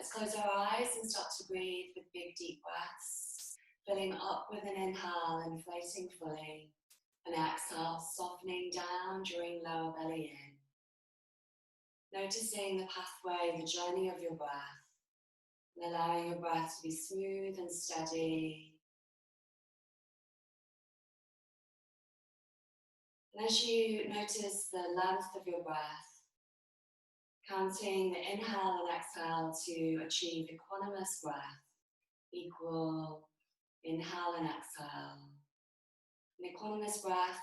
Let's close our eyes and start to breathe with big deep breaths, filling up with an inhale, inflating fully, and exhale, softening down, drawing lower belly in. Noticing the pathway, the journey of your breath, and allowing your breath to be smooth and steady. And as you notice the length of your breath, counting the inhale and exhale to achieve equanimous breath, equal inhale and exhale. An equanimous breath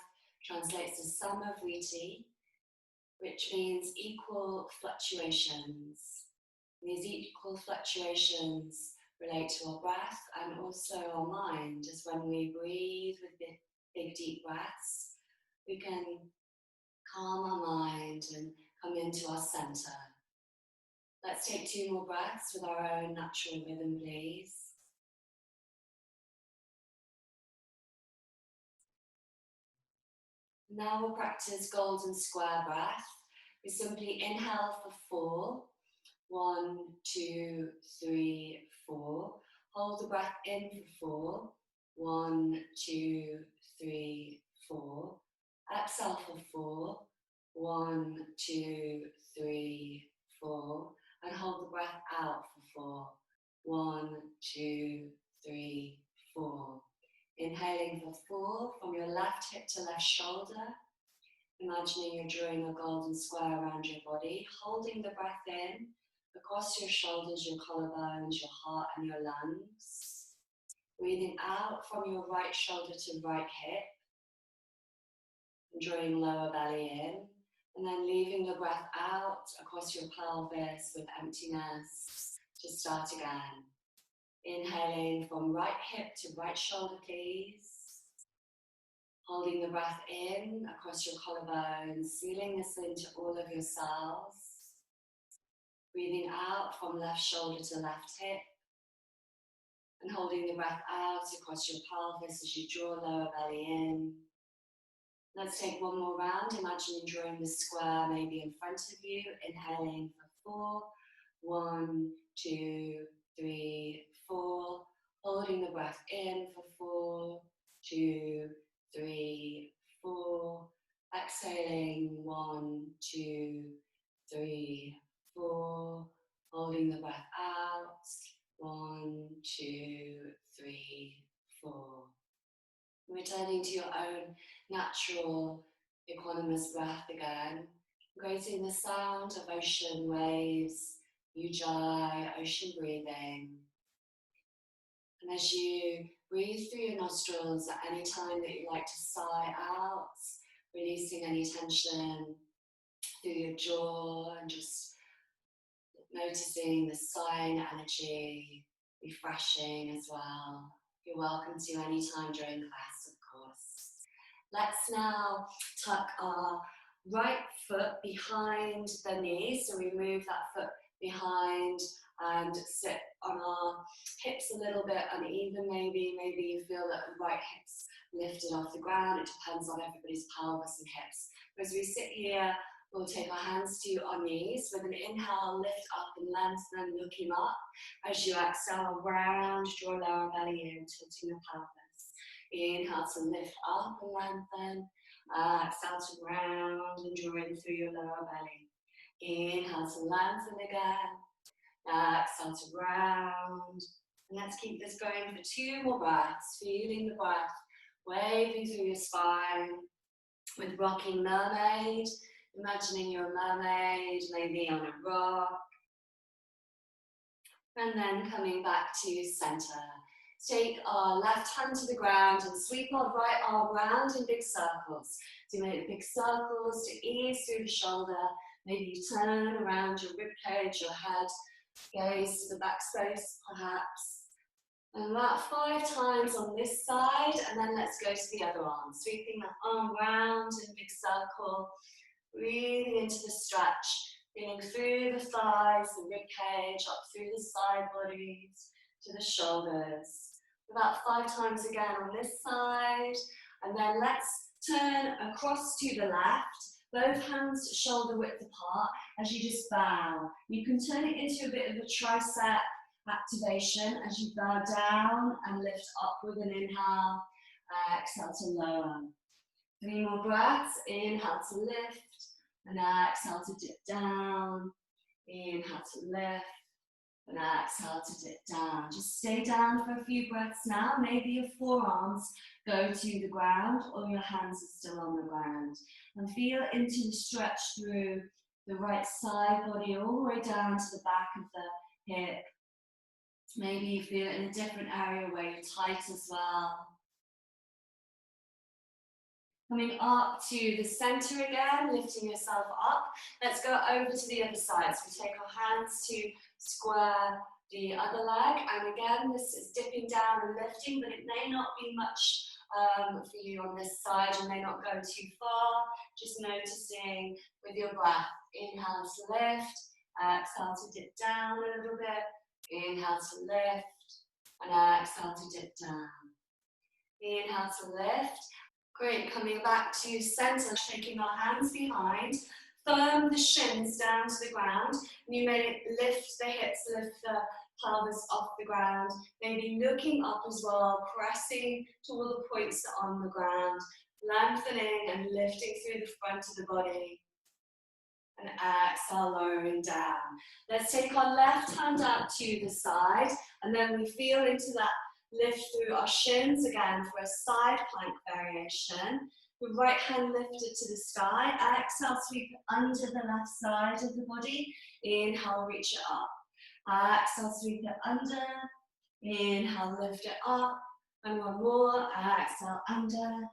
translates to Samavriti, which means equal fluctuations. These equal fluctuations relate to our breath and also our mind, as when we breathe with big deep breaths, we can calm our mind and come into our center. Let's take 2 more breaths with our own natural rhythm, please. Now we'll practice golden square breath. We simply inhale for 4. 1, 2, 3, 4. Hold the breath in for 4. 1, 2, 3, 4. Exhale for 4. 1, 2, 3, 4. And hold the breath out for 4. 1, 2, 3, 4. Inhaling for 4 from your left hip to left shoulder. Imagining you're drawing a golden square around your body, holding the breath in across your shoulders, your collarbones, your heart and your lungs. Breathing out from your right shoulder to right hip, and drawing lower belly in, and then leaving the breath out across your pelvis with emptiness to start again. Inhaling from right hip to right shoulder, please. Holding the breath in across your collarbones, sealing this into all of your cells. Breathing out from left shoulder to left hip. And holding the breath out across your pelvis as you draw lower belly in. Let's take 1 more round, imagining drawing the square maybe in front of you. Inhaling for 4. 1, 2, 3, 4. Holding the breath in for 4, 2, 3, 4. Exhaling 1, 2, 3, 4. Holding the breath out. 1, 2, 3, 4. Returning to your own natural equanimous breath again. Creating the sound of ocean waves, ujjayi, ocean breathing. And as you breathe through your nostrils at any time that you like to sigh out, releasing any tension through your jaw and just noticing the sighing energy, refreshing as well. You're welcome to any time during class, of course. Let's now tuck our right foot behind the knee. So we move that foot behind and sit on our hips a little bit uneven maybe. Maybe you feel that the right hip's lifted off the ground. It depends on everybody's pelvis and hips. But as we sit here, we'll take our hands to our knees. With an inhale, lift up and lengthen, looking up. As you exhale, round, draw lower belly in, tilting the pelvis. Inhale to lift up and lengthen. Exhale to round and drawing through your lower belly. Inhale to lengthen again. Exhale to round. And let's keep this going for 2 more breaths. Feeling the breath waving through your spine with rocking mermaid. Imagining you're a mermaid, maybe on a rock. And then coming back to center. Take our left hand to the ground and sweep our right arm round in big circles. So you make big circles to ease through the shoulder. Maybe you turn around your ribcage, your head, gaze to the back space perhaps. And about 5 times on this side, and then let's go to the other arm. Sweeping the arm round in big circle. Breathing into the stretch, feeling through the thighs, the ribcage, up through the side bodies, to the shoulders. About 5 times again on this side. And then let's turn across to the left. both hands shoulder width apart as you just bow. You can turn it into a bit of a tricep activation as you bow down and lift up with an inhale. Exhale to lower. 3 more breaths. Inhale to lift and exhale to dip down. Inhale to lift and exhale to dip down. Just stay down for a few breaths now. Maybe your forearms go to the ground or your hands are still on the ground. And feel into the stretch through the right side body all the way down to the back of the hip. Maybe you feel it in a different area where you're tight as well. Coming up to the center again, lifting yourself up. Let's go over to the other side. So we take our hands to square the other leg. And again, this is dipping down and lifting, but it may not be much for you on this side. You may not go too far. Just noticing with your breath. Inhale to lift, exhale to dip down a little bit. Inhale to lift, and exhale to dip down. Inhale to lift. Great, coming back to center, shaking our hands behind. Firm the shins down to the ground. You may lift the hips, lift the pelvis off the ground. Maybe looking up as well, pressing toward the points on the ground. Lengthening and lifting through the front of the body. And exhale, lowering down. Let's take our left hand out to the side, and then we feel into that lift through our shins again for a side plank variation. The right hand lifted to the sky. Exhale, sweep it under the left side of the body. Inhale, reach it up. Exhale, sweep it under. Inhale, lift it up. And one more. Exhale, under.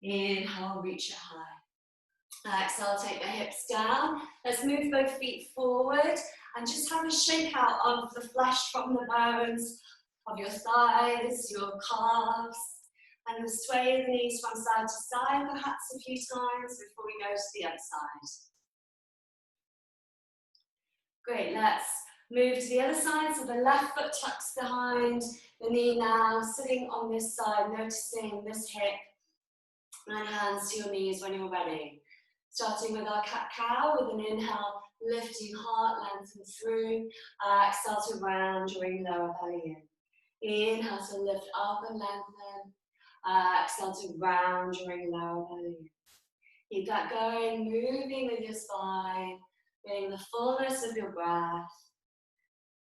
Inhale, reach it high. Exhale, take the hips down. Let's move both feet forward and just have a shake out of the flesh from the bones of your thighs, your calves, and sway the knees from side to side perhaps a few times before we go to the other side. Great, let's move to the other side. So the left foot tucks behind the knee now, sitting on this side, noticing this hip, and hands to your knees when you're ready. Starting with our cat-cow with an inhale, lifting heart, lengthen through. Exhale to round, drawing lower belly in. Inhale to lift up and lengthen. Exhale to round, drawing lower belly in. Keep that going, moving with your spine, feeling the fullness of your breath.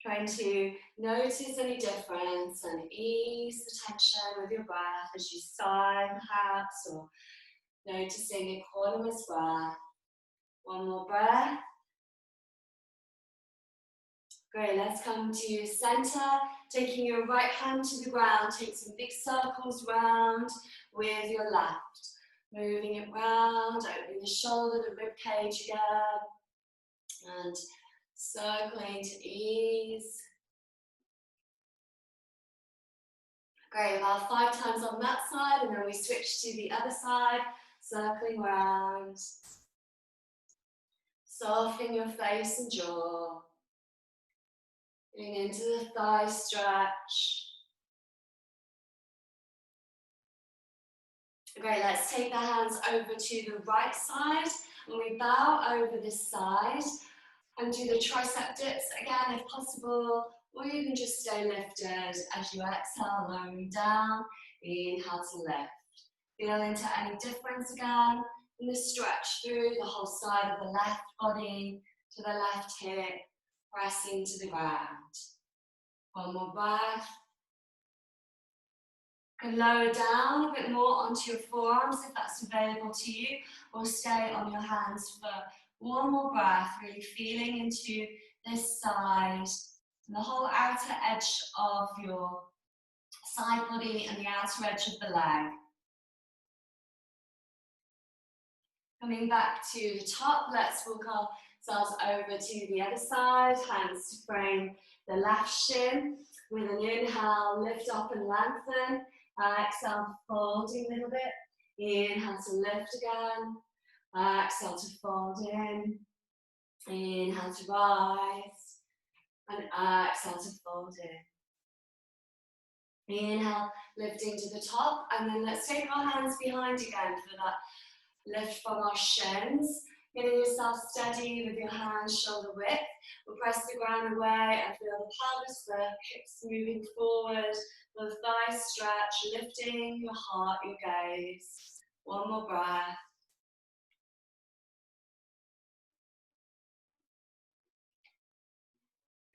Trying to notice any difference and ease the tension with your breath as you sigh perhaps, or noticing equanimous breath. One more breath. Great, let's come to center. Taking your right hand to the ground, take some big circles round with your left. Moving it round, opening the shoulder, the rib cage again. And circling to ease. Great, about 5 times on that side, and then we switch to the other side, circling round. Softening your face and jaw. Getting into the thigh stretch. Great, let's take the hands over to the right side, and we bow over this side, and do the tricep dips again if possible, or you can just stay lifted as you exhale, lowering down. Inhale to lift. Feel into any difference again in the stretch through the whole side of the left body to the left hip, pressing to the ground. One more breath. You can lower down a bit more onto your forearms if that's available to you, or stay on your hands for one more breath, really feeling into this side and the whole outer edge of your side body and the outer edge of the leg. Coming back to the top, let's walk ourselves over to the other side, hands to frame the left shin. With an inhale, lift up and lengthen. Exhale, folding a little bit. Inhale to lift again. Exhale to fold in. Inhale to rise. And exhale to fold in. Inhale, lifting to the top. And then let's take our hands behind again for that lift from our shins, getting yourself steady with your hands shoulder width. We'll press the ground away and feel the pelvis, the hips moving forward, the thighs stretch, lifting your heart, your gaze. One more breath.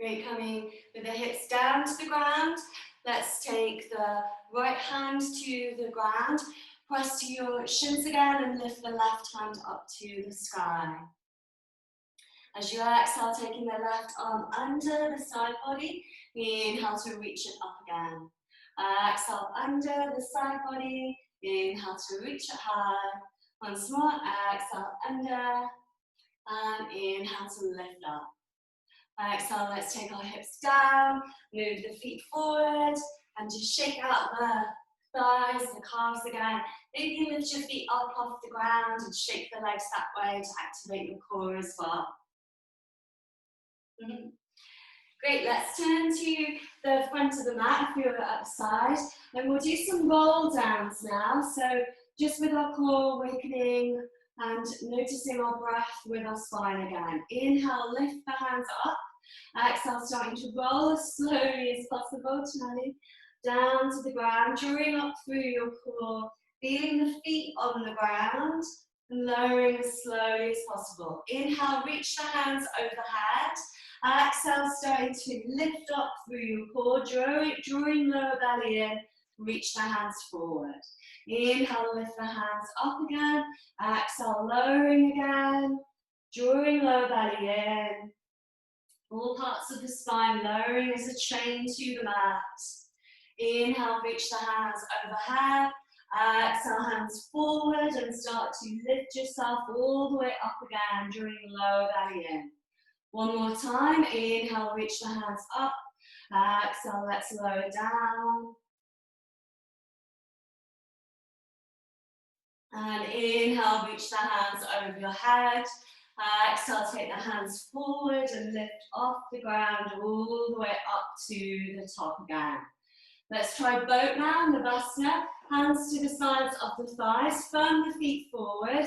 Great, coming with the hips down to the ground. Let's take the right hand to the ground. Press to your shins again and lift the left hand up to the sky. As you exhale, taking the left arm under the side body, inhale to reach it up again. Exhale under the side body, inhale to reach it high. Once more, exhale under, and inhale to lift up. Exhale, let's take our hips down, move the feet forward, and just shake out the thighs, the calves again. Maybe lift your feet up off the ground and shake the legs that way to activate your core as well. Great, let's turn to the front of the mat if you're at the side, and we'll do some roll downs now. So just with our core awakening and noticing our breath with our spine again. Inhale, lift the hands up. Exhale, starting to roll as slowly as possible, Charlie, down to the ground, drawing up through your core, feeling the feet on the ground, and lowering as slowly as possible. Inhale, reach the hands overhead. Exhale, starting to lift up through your core, drawing lower belly in, reach the hands forward. Inhale, lift the hands up again. Exhale, lowering again, drawing lower belly in. All parts of the spine lowering as a chain to the mat. Inhale, reach the hands overhead. Exhale, hands forward and start to lift yourself all the way up again, drawing lower belly in. One more time. Inhale, reach the hands up. Exhale, let's lower down. And inhale, reach the hands over your head. Exhale, take the hands forward and lift off the ground all the way up to the top again. Let's try boat now, Navasana. Hands to the sides of the thighs, firm the feet forward,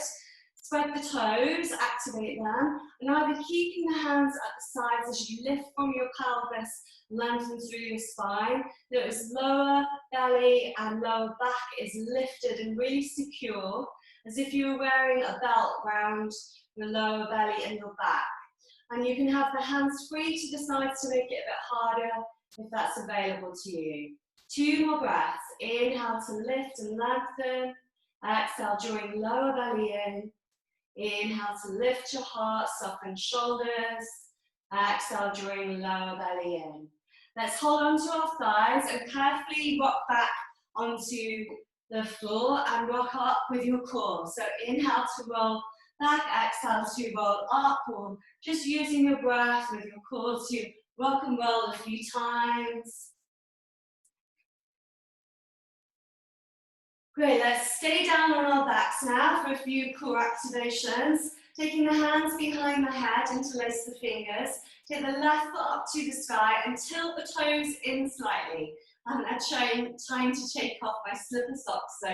spread the toes, activate them, and either keeping the hands at the sides as you lift from your pelvis, lengthen through your spine. Notice lower belly and lower back is lifted and really secure, as if you were wearing a belt around your lower belly and your back. And you can have the hands free to the sides to make it a bit harder if that's available to you. 2 more breaths. Inhale to lift and lengthen. Exhale, drawing lower belly in. Inhale to lift your heart, soften shoulders. Exhale, drawing lower belly in. Let's hold on to our thighs and carefully rock back onto the floor and rock up with your core. So inhale to roll back, exhale to roll up, or just using your breath with your core to rock and roll a few times. Great, let's stay down on our backs now for a few core activations. Taking the hands behind the head, interlace the fingers. Take the left foot up to the sky and tilt the toes in slightly. I'm trying to take off my slipper socks, so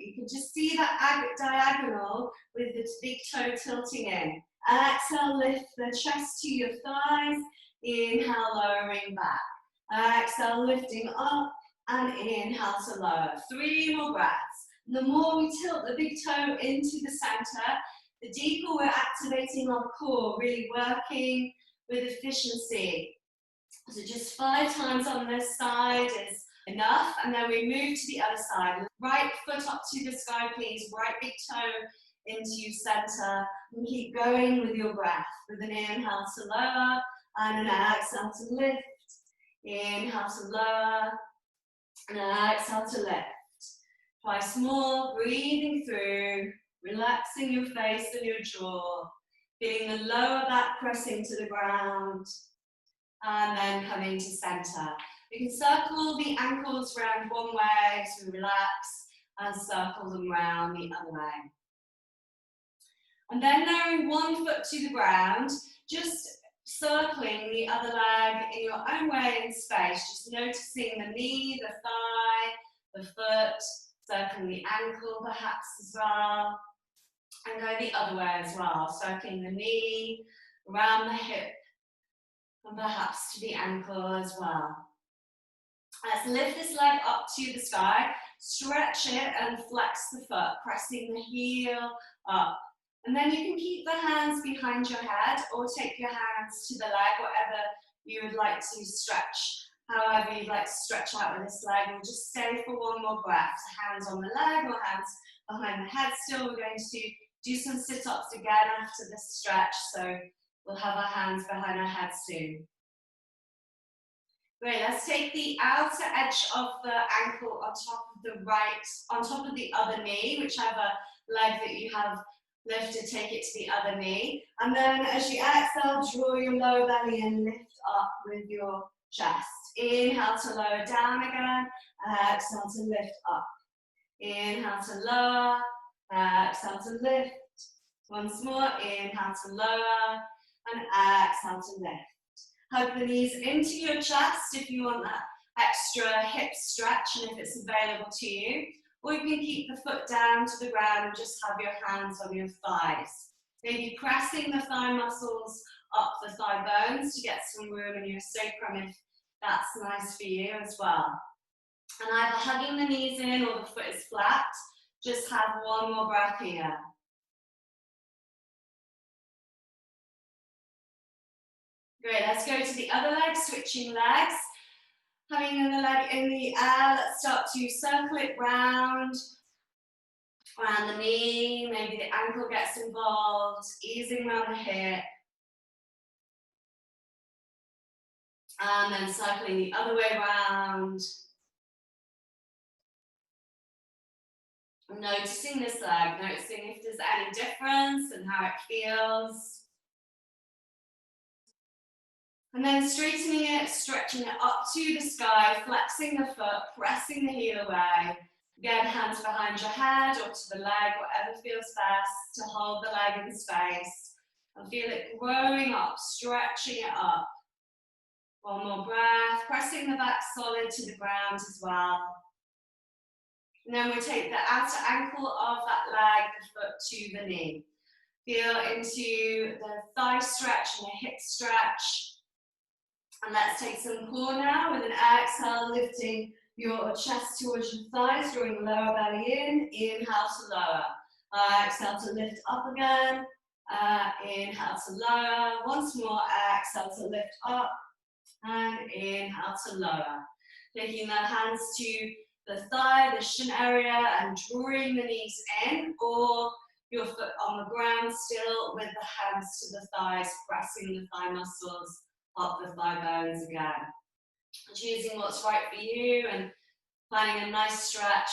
you can just see that diagonal with the big toe tilting in. Exhale, lift the chest to your thighs. Inhale, lowering back. Exhale, lifting up. And inhale to lower. 3 more breaths. The more we tilt the big toe into the center, the deeper we're activating our core, really working with efficiency. So just 5 times on this side is enough, and then we move to the other side. Right foot up to the sky, please. Right big toe into center, and keep going with your breath. With an inhale to lower, and an exhale to lift. Inhale to lower. And exhale to lift. Twice more, breathing through, relaxing your face and your jaw, feeling the lower back pressing to the ground, and then coming to center. You can circle the ankles round one way to relax, and circle them round the other way. And then lowering one foot to the ground, just circling the other leg in your own way in space, just noticing the knee, the thigh, the foot, circling the ankle perhaps as well. And go the other way as well, circling the knee, around the hip, and perhaps to the ankle as well. Let's lift this leg up to the sky, stretch it and flex the foot, pressing the heel up. And then you can keep the hands behind your head or take your hands to the leg, whatever you would like to stretch. However you'd like to stretch out with this leg, we'll just stay for one more breath. So hands on the leg or hands behind the head still. We're going to do some sit-ups again after this stretch, so we'll have our hands behind our head soon. Great, let's take the outer edge of the ankle on top of the other knee, whichever leg that you have lifted, take it to the other knee. And then as you exhale, draw your lower belly and lift up with your chest. Inhale to lower down again, exhale to lift up. Inhale to lower, exhale to lift. Once more, inhale to lower, and exhale to lift. Hug the knees into your chest if you want that extra hip stretch and if it's available to you. Or you can keep the foot down to the ground and just have your hands on your thighs. Maybe pressing the thigh muscles up the thigh bones to get some room in your sacrum if that's nice for you as well. And either hugging the knees in or the foot is flat. Just have one more breath here. Great, let's go to the other leg, switching legs. Having the leg in the air, let's start to circle it round the knee, maybe the ankle gets involved, easing around the hip. And then circling the other way round. Noticing this leg, noticing if there's any difference and how it feels. And then straightening it, stretching it up to the sky, flexing the foot, pressing the heel away. Again, hands behind your head or to the leg, whatever feels best to hold the leg in space. And feel it growing up, stretching it up. One more breath, pressing the back solid to the ground as well. And then we'll take the outer ankle of that leg, the foot to the knee. Feel into the thigh stretch and the hip stretch. And let's take some core now with an exhale, lifting your chest towards your thighs, drawing the lower belly in. Inhale to lower. Exhale to lift up again. Inhale to lower. Once more, exhale to lift up. And inhale to lower. Taking the hands to the thigh, the shin area, and drawing the knees in, or your foot on the ground still with the hands to the thighs, pressing the thigh muscles up the thigh bones again. Choosing what's right for you and finding a nice stretch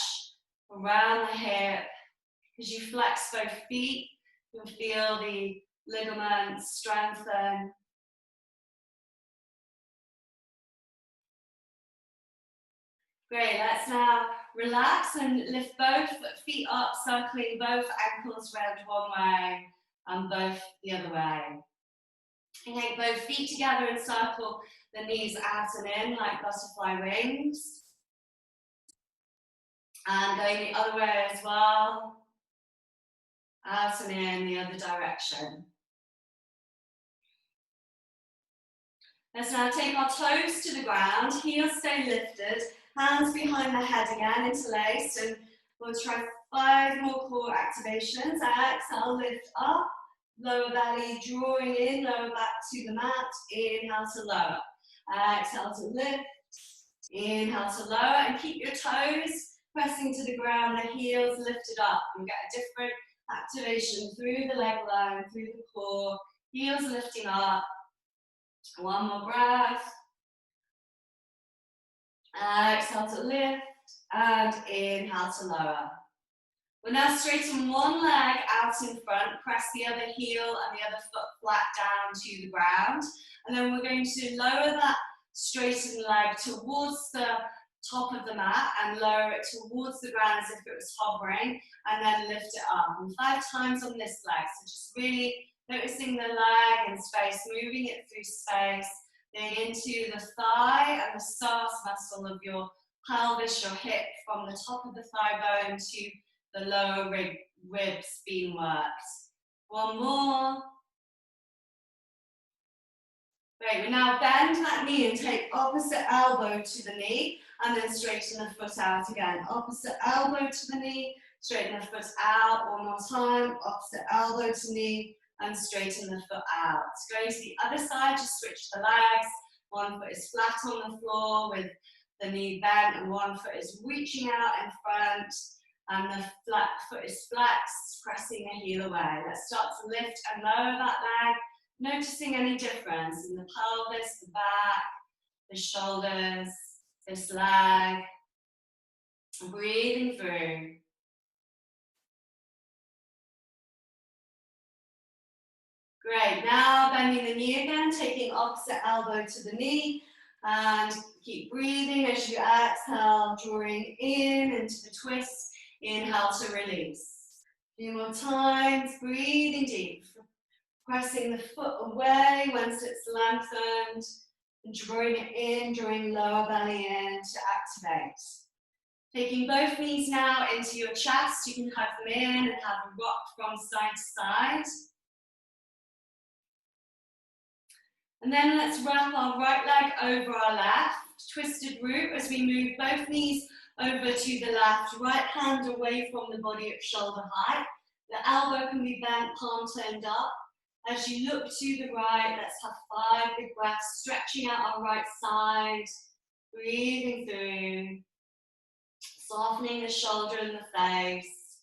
around the hip. As you flex both feet, you'll feel the ligaments strengthen. Great, let's now relax and lift both feet up, circling both ankles round one way and both the other way. And take both feet together and circle the knees out and in like butterfly wings. And going the other way as well. Out and in the other direction. Let's now take our toes to the ground, heels stay lifted, hands behind the head again, interlaced, and we'll try 5 more core activations. Exhale, lift up, lower belly drawing in, lower back to the mat, inhale to lower. Exhale to lift, inhale to lower, and keep your toes pressing to the ground, the heels lifted up. You get a different activation through the leg line, through the core, heels lifting up. One more breath. Exhale to lift and inhale to lower. We'll now straighten one leg out in front, press the other heel and the other foot flat down to the ground. And then we're going to lower that straightened leg towards the top of the mat and lower it towards the ground as if it was hovering, and then lift it up. And 5 times on this leg. So just really noticing the leg in space, moving it through space, then into the thigh and the psoas muscle of your pelvis, your hip, from the top of the thigh bone to the lower ribs being worked. One more. Great, we now bend that knee and take opposite elbow to the knee and then straighten the foot out again. Opposite elbow to the knee, straighten the foot out. One more time, opposite elbow to knee and straighten the foot out. Going to the other side, just switch the legs. One foot is flat on the floor with the knee bent and one foot is reaching out in front and the flat foot is flexed, pressing the heel away. Let's start to lift and lower that leg. Noticing any difference in the pelvis, the back, the shoulders, this leg. Breathing through. Great, now bending the knee again, taking opposite elbow to the knee and keep breathing as you exhale, drawing in into the twist. Inhale to release. A few more times, breathing deep. Pressing the foot away once it's lengthened, and drawing it in, drawing lower belly in to activate. Taking both knees now into your chest, you can hug them in and have a rock from side to side. And then let's wrap our right leg over our left, twisted root as we move both knees over to the left, right hand away from the body at shoulder height. The elbow can be bent, palm turned up. As you look to the right, let's have 5 big breaths, stretching out our right side, breathing through, softening the shoulder and the face,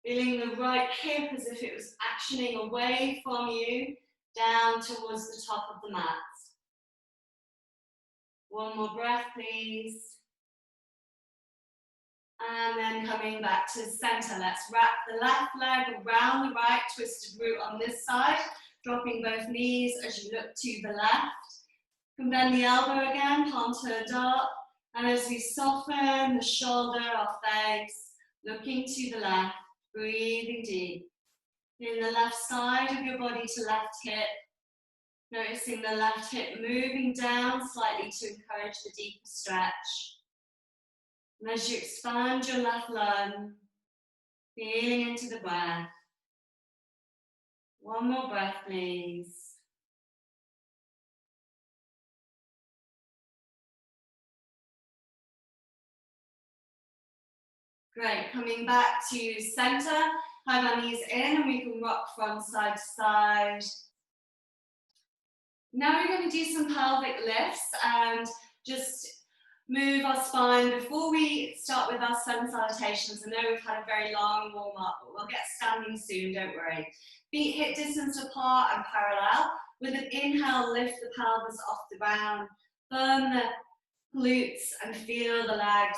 feeling the right hip as if it was actioning away from you, down towards the top of the mat. One more breath, please. And then coming back to center, let's wrap the left leg around the right, twisted root on this side, dropping both knees as you look to the left. You can bend the elbow again, palm turned up, and as we soften the shoulder, our face, looking to the left, breathing deep. In the left side of your body to left hip, noticing the left hip moving down slightly to encourage the deeper stretch. And as you expand your left lung, feeling into the breath. One more breath, please. Great, coming back to center, hug our knees in and we can rock from side to side. Now we're going to do some pelvic lifts and just move our spine. Before we start with our sun salutations, I know we've had a very long warm up, but we'll get standing soon, don't worry. Feet hip distance apart and parallel. With an inhale, lift the pelvis off the ground, firm the glutes and feel the legs.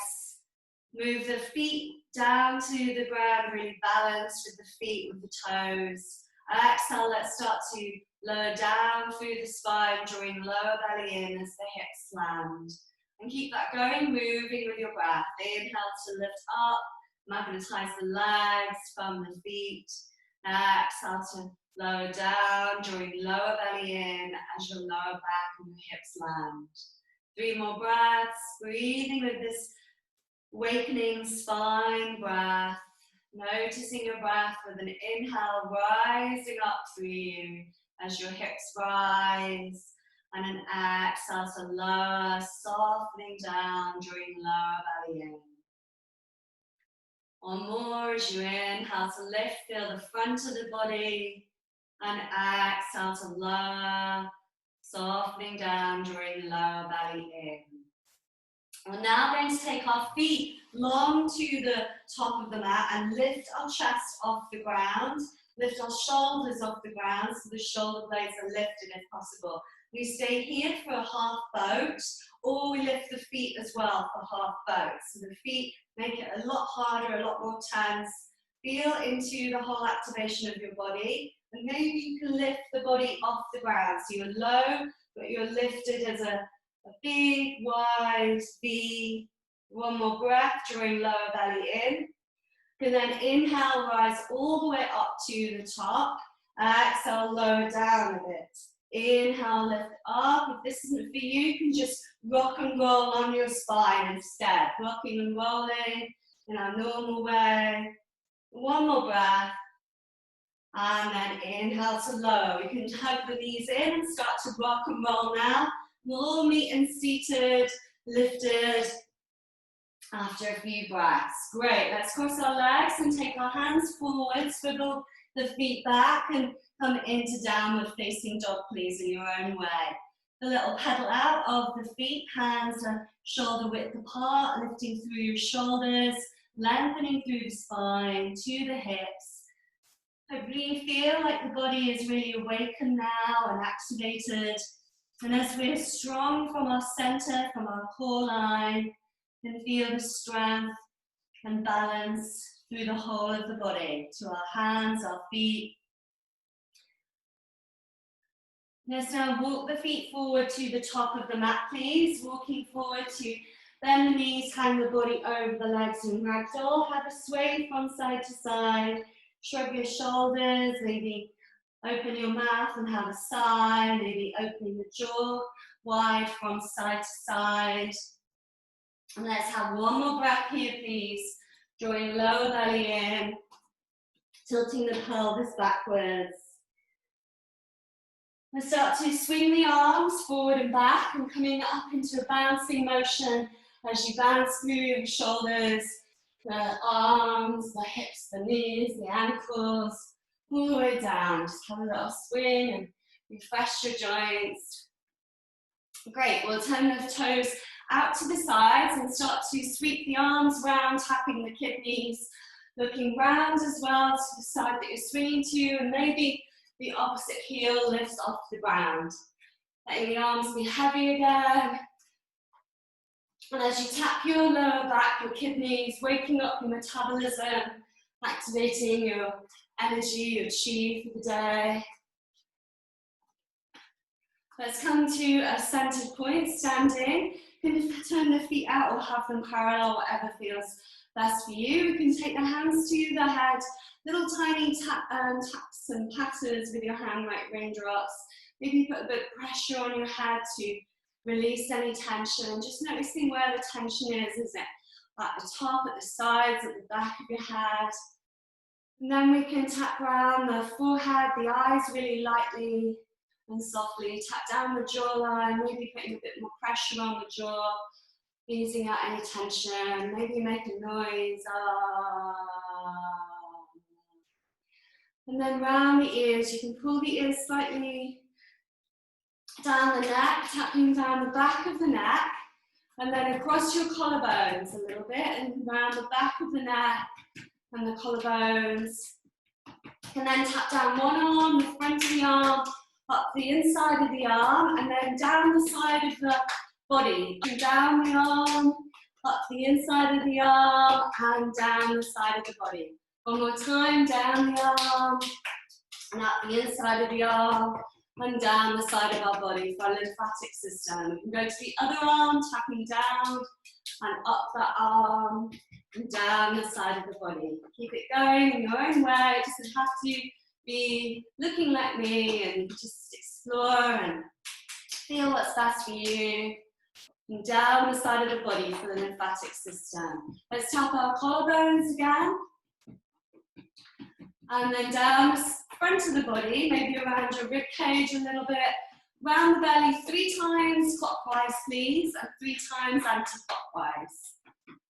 Move the feet down to the ground, really balanced with the feet, with the toes. Exhale, let's start to lower down through the spine, drawing lower belly in as the hips land. And keep that going, moving with your breath. Inhale to lift up, magnetize the legs, firm the feet. Exhale to lower down, drawing lower belly in as your lower back and your hips land. 3 more breaths, breathing with this awakening spine breath. Noticing your breath with an inhale rising up through you as your hips rise. And an exhale to lower, softening down, drawing lower belly in. One more as you inhale to lift, feel the front of the body. And exhale to lower, softening down, drawing lower belly in. We're now going to take our feet long to the top of the mat and lift our chest off the ground. Lift our shoulders off the ground so the shoulder blades are lifted if possible. We stay here for a half boat, or we lift the feet as well for half boat. So the feet make it a lot harder, a lot more tense. Feel into the whole activation of your body. And maybe you can lift the body off the ground. So you're low, but you're lifted as a big, wide V. One more breath, drawing lower belly in. And then inhale, rise all the way up to the top. Exhale, lower down a bit. Inhale, lift up. If this isn't for you, you can just rock and roll on your spine instead. Rocking and rolling in our normal way. One more breath. And then inhale to low. You can hug the knees in and start to rock and roll now. We'll all meet in seated, lifted after a few breaths. Great, let's cross our legs and take our hands forward, swivel the feet back and come into downward facing dog, please, in your own way. The little pedal out of the feet, hands are shoulder width apart, lifting through your shoulders, lengthening through the spine to the hips. Hopefully you feel like the body is really awakened now and activated. And as we're strong from our center, from our core line, you can feel the strength and balance through the whole of the body, to our hands, our feet. Let's now walk the feet forward to the top of the mat, please. Walking forward to bend the knees, hang the body over the legs in ragdoll. Have a sway from side to side. Shrug your shoulders, maybe open your mouth and have a sigh, maybe opening the jaw wide from side to side. And let's have one more breath here, please. Drawing lower belly in, tilting the pelvis backwards. And start to swing the arms forward and back and coming up into a bouncing motion as you bounce through your shoulders, the arms, the hips, the knees, the ankles, all the way down. Just have a little swing and refresh your joints. Great, we'll turn the toes out to the sides and start to sweep the arms round, tapping the kidneys, looking round as well to the side that you're swinging to, and maybe the opposite heel lifts off the ground. Letting the arms be heavy again. And as you tap your lower back, your kidneys, waking up your metabolism, activating your energy, your chi for the day. Let's come to a centered point, standing. You can turn the feet out or have them parallel, whatever feels best for you. We can take the hands to the head, little tiny taps and patters with your hand like raindrops. Maybe put a bit of pressure on your head to release any tension. Just noticing where the tension is. Is it at the top, at the sides, at the back of your head? And then we can tap around the forehead, the eyes really lightly and softly. Tap down the jawline, maybe putting a bit more pressure on the jaw, easing out any tension. Maybe make a noise. And then round the ears, you can pull the ears slightly down the neck, tapping down the back of the neck, and then across your collarbones a little bit, and round the back of the neck and the collarbones. And then tap down one arm, the front of the arm, up the inside of the arm, and then down the side of the body. And down the arm, up the inside of the arm, and down the side of the body. One more time, down the arm, and up the inside of the arm, and down the side of our body for our lymphatic system. We can go to the other arm, tapping down, and up that arm, and down the side of the body. Keep it going in your own way. It doesn't have to be looking like me, and just explore and feel what's best for you. And down the side of the body for the lymphatic system. Let's tap our collarbones again. And then down the front of the body, maybe around your rib cage a little bit. Round the belly 3 times clockwise, please, and 3 times anti-clockwise.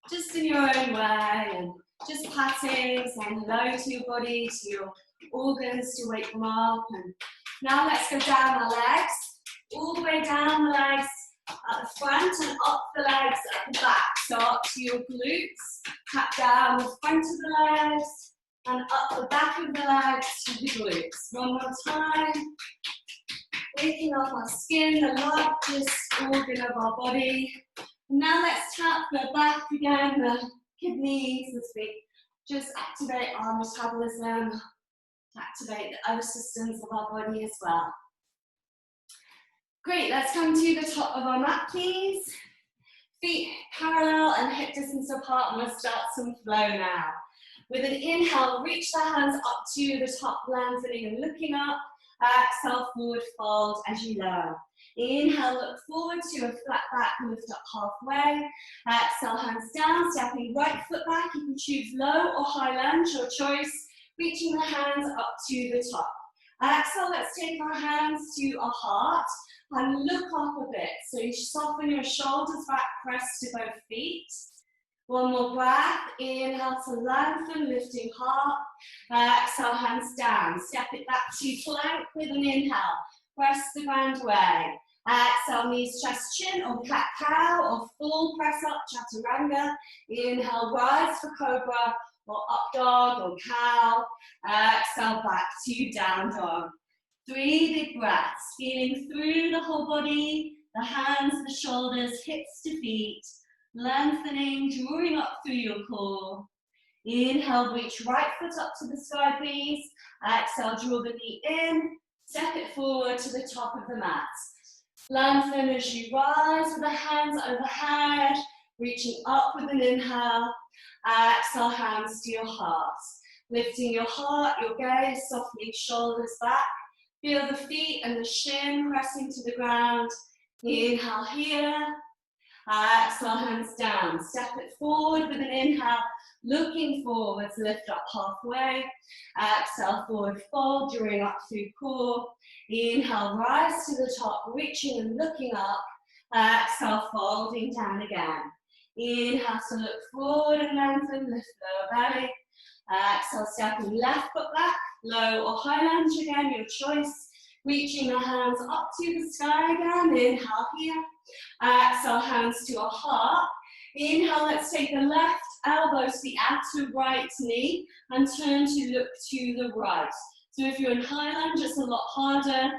Just in your own way, and just patting, saying hello to your body, to your organs, to wake them up. And now let's go down our legs, all the way down the legs at the front and up the legs at the back. So up to your glutes, tap down the front of the legs, and up the back of the legs to the glutes. One more time. Waking up our skin, the largest organ of our body. And now let's tap the back again, the kidneys, as we just activate our metabolism, to activate the other systems of our body as well. Great, let's come to the top of our mat, please. Feet parallel and hip distance apart, and we'll start some flow now. With an inhale, reach the hands up to the top, lengthening and looking up. Exhale, forward fold as you lower. Inhale, look forward to a flat back, lift up halfway. Exhale, hands down, stepping right foot back. You can choose low or high lunge, your choice. Reaching the hands up to the top. Exhale, let's take our hands to our heart and look up a bit. So you soften your shoulders back, press to both feet. One more breath. Inhale to lengthen, lifting heart. Exhale, hands down. Step it back to plank with an inhale. Press the ground away. Exhale, knees, chest, chin, or cat-cow, or full press up, chaturanga. Inhale, rise for cobra, or up dog, or cow. Exhale, back to down dog. 3 big breaths, feeling through the whole body, the hands, the shoulders, hips to feet. Lengthening, drawing up through your core. Inhale, reach right foot up to the sky, please. Exhale, draw the knee in. Step it forward to the top of the mat. Lengthen as you rise with the hands overhead, reaching up with an inhale. Exhale, hands to your heart. Lifting your heart, your gaze, softening shoulders back. Feel the feet and the shin pressing to the ground. Inhale here. Exhale, hands down. Step it forward with an inhale. Looking forwards, lift up halfway. Exhale, forward fold, drawing up through core. Inhale, rise to the top, reaching and looking up. Exhale, folding down again. Inhale to look forward and lengthen, lift lower belly. Exhale, stepping left foot back, low or high lunge again, your choice. Reaching the hands up to the sky again. Inhale here. Exhale, hands to our heart. Inhale, let's take the left elbow to the outer right knee and turn to look to the right. So if you're in high lunge, it's a lot harder.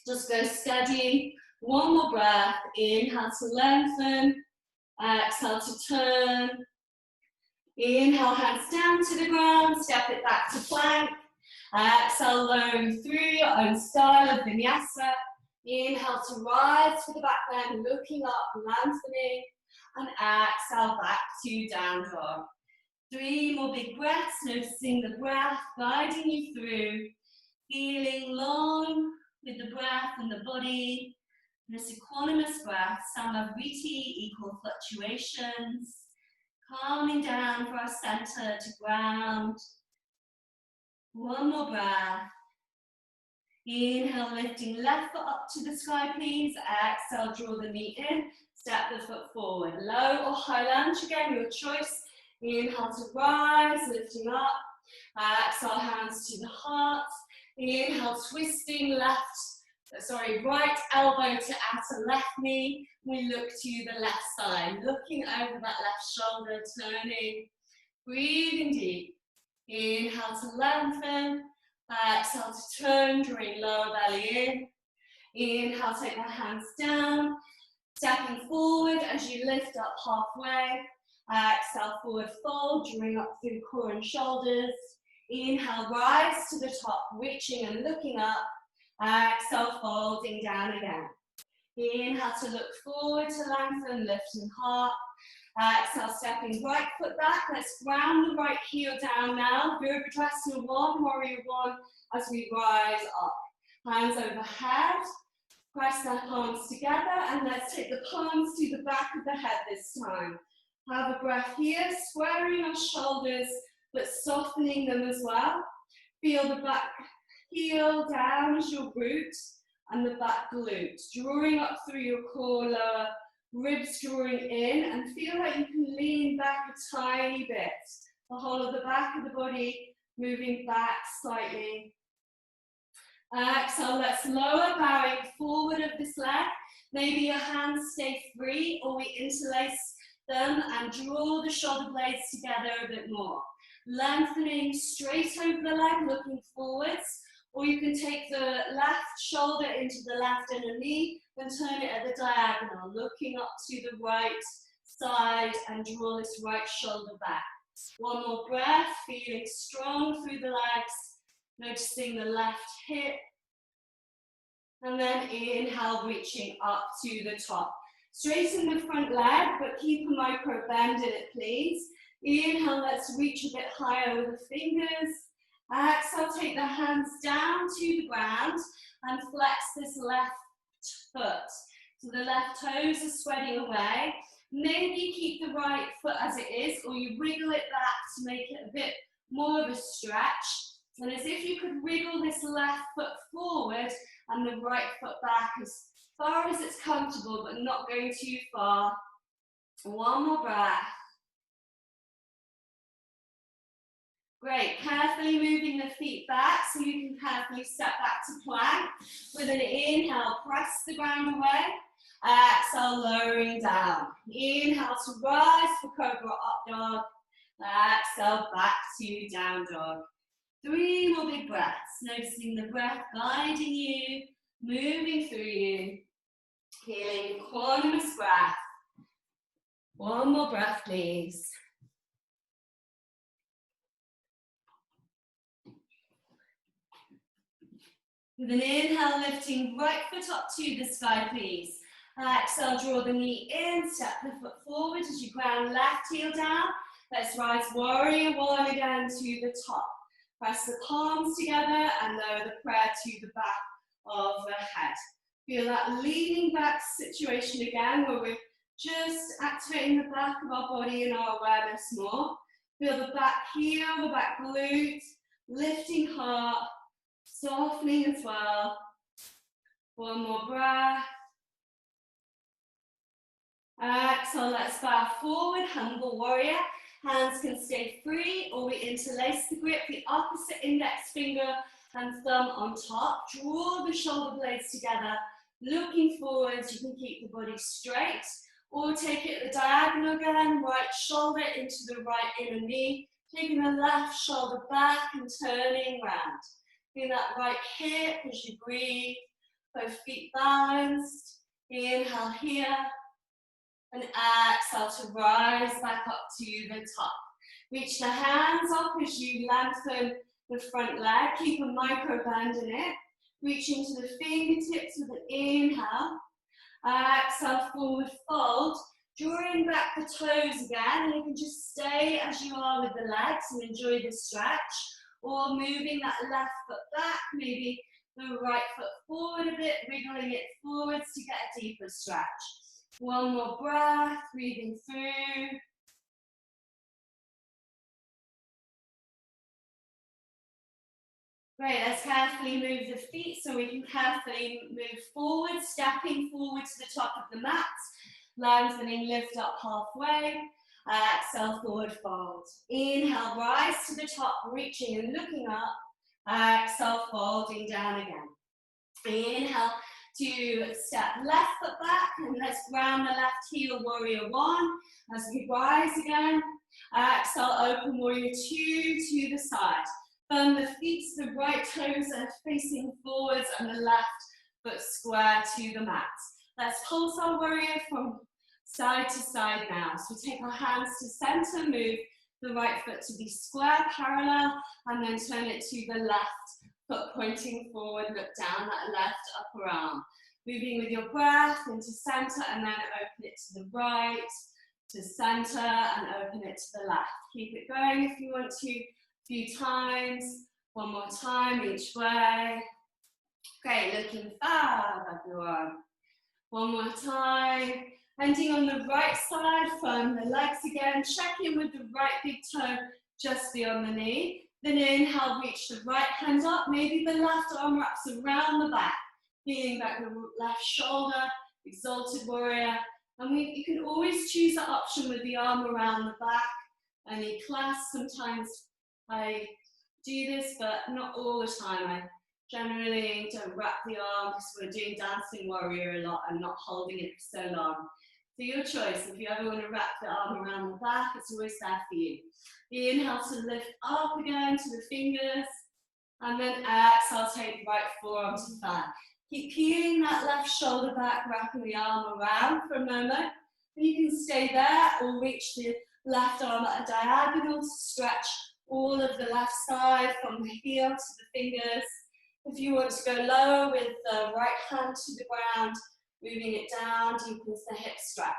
Just go steady. One more breath. Inhale to lengthen. Exhale to turn. Inhale, hands down to the ground. Step it back to plank. Exhale, lowering through your own style of vinyasa. Inhale to rise for the back bend, looking up, lengthening. And exhale, back to down dog. 3 more big breaths, noticing the breath guiding you through. Feeling long with the breath and the body. This equanimous breath, samavriti, equal fluctuations. Calming down for our center to ground. One more breath. Inhale, lifting left foot up to the sky, please. Exhale, draw the knee in. Step the foot forward. Low or high lunge, again, your choice. Inhale to rise, lifting up. Exhale, hands to the heart. Inhale, twisting right elbow to outer left knee. We look to the left side, looking over that left shoulder, turning. Breathing deep. Inhale to lengthen. Exhale to turn, drawing lower belly in. Inhale, take the hands down. Stepping forward as you lift up halfway. Exhale, forward fold, drawing up through core and shoulders. Inhale, rise to the top, reaching and looking up. Exhale, folding down again. Inhale to look forward to lengthen, lifting heart. Exhale, stepping right foot back. Let's ground the right heel down now. Virabhadrasana 1, Warrior 1, as we rise up. Hands overhead. Press the palms together, and let's take the palms to the back of the head this time. Have a breath here, squaring our shoulders, but softening them as well. Feel the back heel down as your root, and the back glute, drawing up through your core, lower ribs drawing in, and feel like you can lean back a tiny bit. The whole of the back of the body moving back slightly. Exhale, let's lower, bowing forward of this leg. Maybe your hands stay free, or we interlace them and draw the shoulder blades together a bit more. Lengthening straight over the leg, looking forwards, or you can take the left shoulder into the left inner knee and turn it at the diagonal, looking up to the right side and draw this right shoulder back. One more breath, feeling strong through the legs. Noticing the left hip, and then inhale, reaching up to the top. Straighten the front leg, but keep a micro bend in it, please. Inhale, let's reach a bit higher with the fingers. Exhale, take the hands down to the ground and flex this left foot. So the left toes are spreading away. Maybe keep the right foot as it is, or you wriggle it back to make it a bit more of a stretch. And as if you could wriggle this left foot forward and the right foot back as far as it's comfortable, but not going too far. One more breath. Great, carefully moving the feet back so you can carefully step back to plank. With an inhale, press the ground away. Exhale, lowering down. Inhale to rise for Cobra Up Dog. Exhale, back to Down Dog. 3 more big breaths, noticing the breath guiding you, moving through you. Feeling equanimous breath. One more breath, please. With an inhale, lifting right foot up to the sky, please. Exhale, draw the knee in, step the foot forward as you ground left heel down. Let's rise warrior one again to the top. Press the palms together and lower the prayer to the back of the head. Feel that leaning back situation again, where we're just activating the back of our body and our awareness more. Feel the back heel, the back glute, lifting heart, softening as well. One more breath. Exhale, let's bow forward, humble warrior. Hands can stay free, or we interlace the grip, the opposite index finger and thumb on top. Draw the shoulder blades together, looking forwards. You can keep the body straight, or take it the diagonal again, right shoulder into the right inner knee, taking the left shoulder back and turning round. Feel that right hip as you breathe, both feet balanced. Inhale here. And exhale to rise back up to the top. Reach the hands up as you lengthen the front leg. Keep a micro bend in it. Reaching to the fingertips with an inhale. Exhale, forward fold. Drawing back the toes again. And you can just stay as you are with the legs and enjoy the stretch. Or moving that left foot back. Maybe the right foot forward a bit. Wriggling it forwards to get a deeper stretch. One more breath, breathing through. Great, let's carefully move the feet so we can carefully move forward, stepping forward to the top of the mat, lengthening, lift up halfway. Exhale, forward fold. Inhale, rise to the top, reaching and looking up. Exhale, folding down again. Inhale to step left foot back, and let's ground the left heel, warrior one, as we rise again. Exhale, open warrior two to the side. Firm the feet, the right toes are facing forwards and the left foot square to the mat. Let's pulse our warrior from side to side now. So we take our hands to center, move the right foot to be square, parallel, and then turn it to the left foot pointing forward, look down that left upper arm. Moving with your breath into center and then open it to the right, to center and open it to the left. Keep it going if you want to, a few times. One more time each way. Great, looking fab, everyone. One more time. Ending on the right side, firm the legs again. Check in with the right big toe just beyond the knee. Then inhale, reach the right hand up. Maybe the left arm wraps around the back. Feeling back the left shoulder, exalted warrior. And you can always choose that option with the arm around the back. Any clasp, sometimes I do this, but not all the time. I generally don't wrap the arm because we're doing dancing warrior a lot and not holding it for so long. So your choice. If you ever want to wrap the arm around the back, it's always there for you. Inhale to lift up again to the fingers. And then exhale, take right forearm to flat. Keep peeling that left shoulder back, wrapping the arm around for a moment. And you can stay there or reach the left arm at a diagonal to stretch all of the left side from the heel to the fingers. If you want to go lower with the right hand to the ground, moving it down, deepens the hip stretch.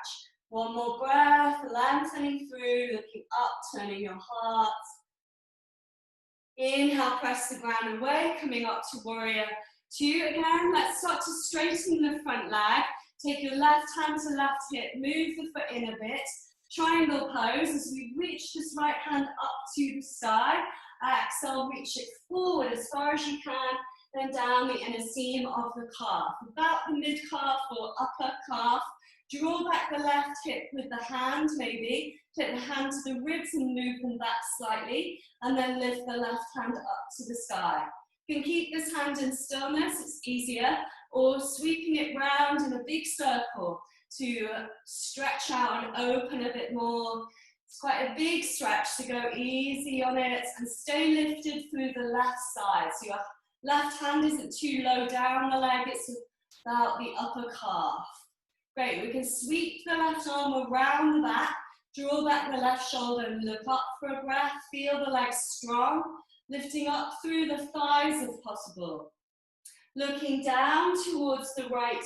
One more breath, lengthening through, looking up, turning your heart. Inhale, press the ground away, coming up to warrior 2 again. Let's start to straighten the front leg. Take your left hand to left hip, move the foot in a bit. Triangle pose as we reach this right hand up to the sky. Exhale, reach it forward as far as you can, then down the inner seam of the calf. About the mid-calf or upper calf. Draw back the left hip with the hand, maybe. Take the hand to the ribs and move them back slightly, and then lift the left hand up to the sky. You can keep this hand in stillness, it's easier, or sweeping it round in a big circle to stretch out and open a bit more. It's quite a big stretch, so go easy on it and stay lifted through the left side. So your left hand isn't too low down the leg, it's about the upper calf. Great, we can sweep the left arm around the back, draw back the left shoulder and look up for a breath. Feel the legs strong, lifting up through the thighs if possible. Looking down towards the right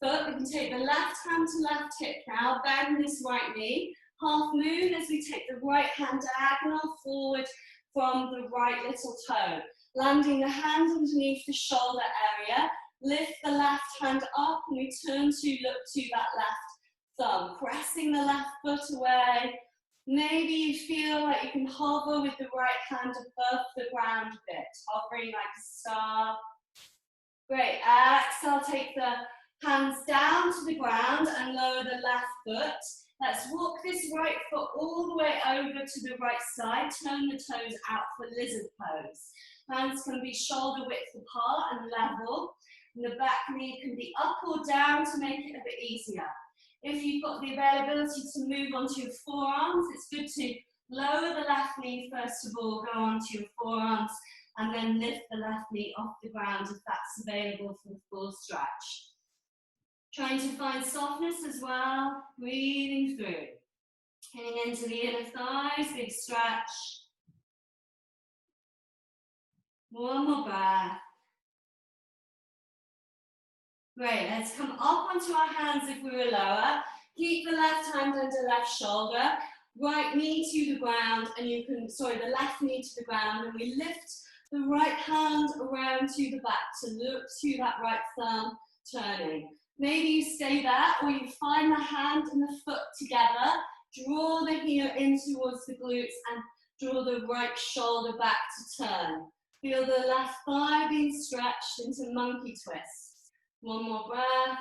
foot, we can take the left hand to left hip now, bend this right knee. Half moon as we take the right hand diagonal forward from the right little toe. Landing the hand underneath the shoulder area. Lift the left hand up and we turn to look to that left thumb. Pressing the left foot away. Maybe you feel like you can hover with the right hand above the ground a bit. Hovering like a star. Great. Exhale, take the hands down to the ground and lower the left foot. Let's walk this right foot all the way over to the right side. Turn the toes out for lizard pose. Hands can be shoulder width apart and level. And the back knee can be up or down to make it a bit easier. If you've got the availability to move onto your forearms, it's good to lower the left knee first of all, go onto your forearms, and then lift the left knee off the ground if that's available for the full stretch. Trying to find softness as well, breathing through. Getting into the inner thighs, big stretch. One more breath. Great, let's come up onto our hands if we were lower. Keep the left hand under left shoulder, right knee to the ground, and you can, the left knee to the ground, and we lift the right hand around to the back to look to that right thumb turning. Maybe you stay there, or you find the hand and the foot together, draw the heel in towards the glutes, and draw the right shoulder back to turn. Feel the left thigh being stretched into monkey twist. One more breath.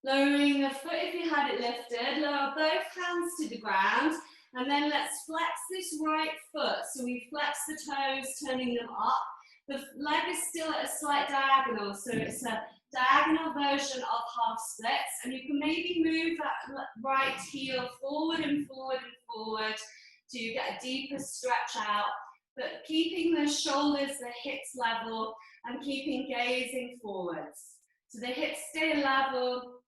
Lowering the foot if you had it lifted, lower both hands to the ground, and then let's flex this right foot. So we flex the toes, turning them up. The leg is still at a slight diagonal, so it's a diagonal version of half splits, and you can maybe move that right heel forward and forward and forward to get a deeper stretch out. But keeping the shoulders, the hips level, and keeping gazing forwards. So the hips stay level,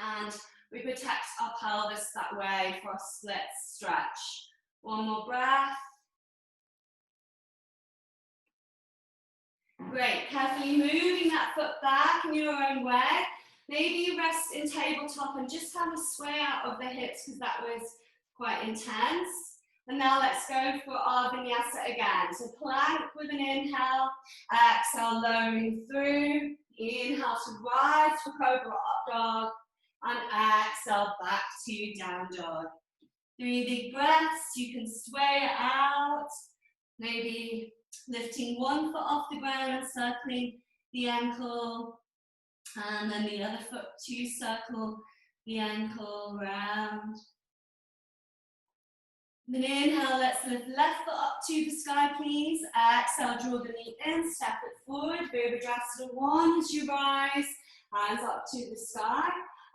and we protect our pelvis that way for a split stretch. One more breath. Great, carefully moving that foot back in your own way. Maybe you rest in tabletop and just have a sway out of the hips because that was quite intense. And now let's go for our vinyasa again. So plank with an inhale, exhale, lowering through. Inhale to rise for cobra up dog, and exhale back to down dog. 3 big breaths, you can sway it out. Maybe lifting one foot off the ground and circling the ankle, and then the other foot to circle the ankle round. Then inhale, let's lift left foot up to the sky, please. Exhale, draw the knee in, step it forward. Virabhadrasana 1 as you rise, hands up to the sky.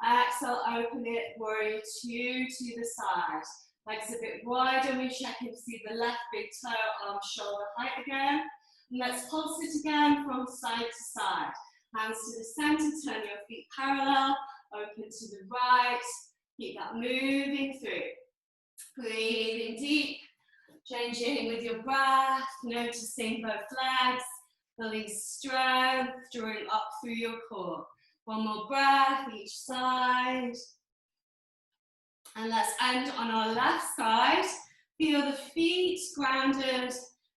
Exhale, open it, warrior 2 to the side. Legs a bit wider, we check in to see the left big toe, arm, shoulder height again. And let's pulse it again from side to side. Hands to the center, turn your feet parallel, open to the right. Keep that moving through. Breathing deep, changing with your breath, noticing both legs, building strength, drawing up through your core. One more breath each side. And let's end on our left side. Feel the feet grounded,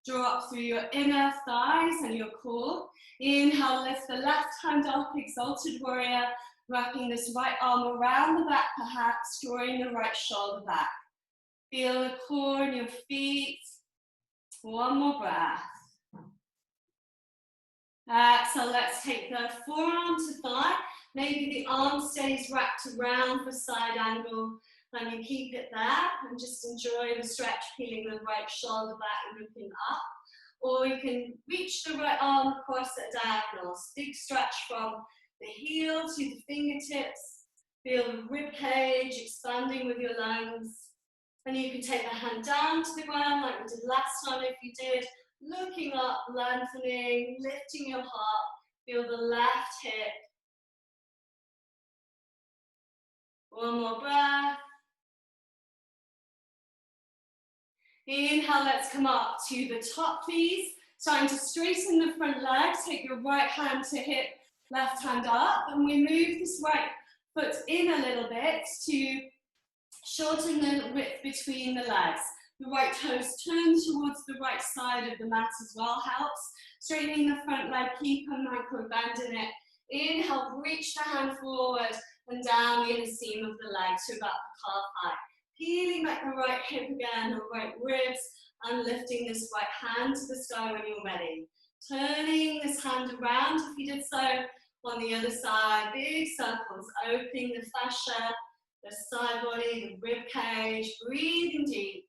draw up through your inner thighs and your core. Inhale, lift the left hand up, exalted warrior, wrapping this right arm around the back perhaps, drawing the right shoulder back. Feel the core in your feet. One more breath. So let's take the forearm to thigh. Maybe the arm stays wrapped around for side angle and you keep it there and just enjoy the stretch, peeling the right shoulder back and looking up. Or you can reach the right arm across at diagonals. Big stretch from the heel to the fingertips. Feel the rib cage expanding with your lungs. And you can take the hand down to the ground like we did last time if you did. Looking up, lengthening, lifting your heart. Feel the left hip. One more breath. Inhale, let's come up to the top, please. Starting to straighten the front leg. Take your right hand to hip, left hand up. And we move this right foot in a little bit to shorten the width between the legs. The right toes turn towards the right side of the mat as well helps. Straightening the front leg, keep a micro bend in it. Inhale, reach the hand forward and down the inner seam of the leg to about the calf height. Peeling back the right hip again, the right ribs, and lifting this right hand to the sky when you're ready. Turning this hand around if you did so on the other side. Big circles, opening the fascia, the side body, the rib cage, breathing deep.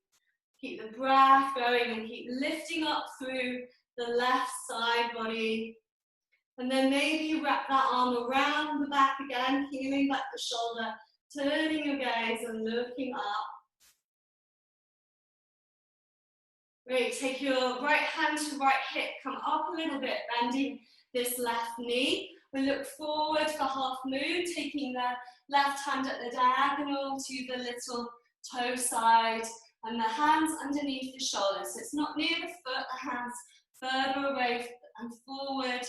Keep the breath going and keep lifting up through the left side body. And then maybe you wrap that arm around the back again, peeling back the shoulder, turning your gaze and looking up. Great, take your right hand to right hip, come up a little bit, bending this left knee. We look forward for half moon, taking the left hand at the diagonal to the little toe side and the hands underneath the shoulders. So it's not near the foot, the hands further away and forward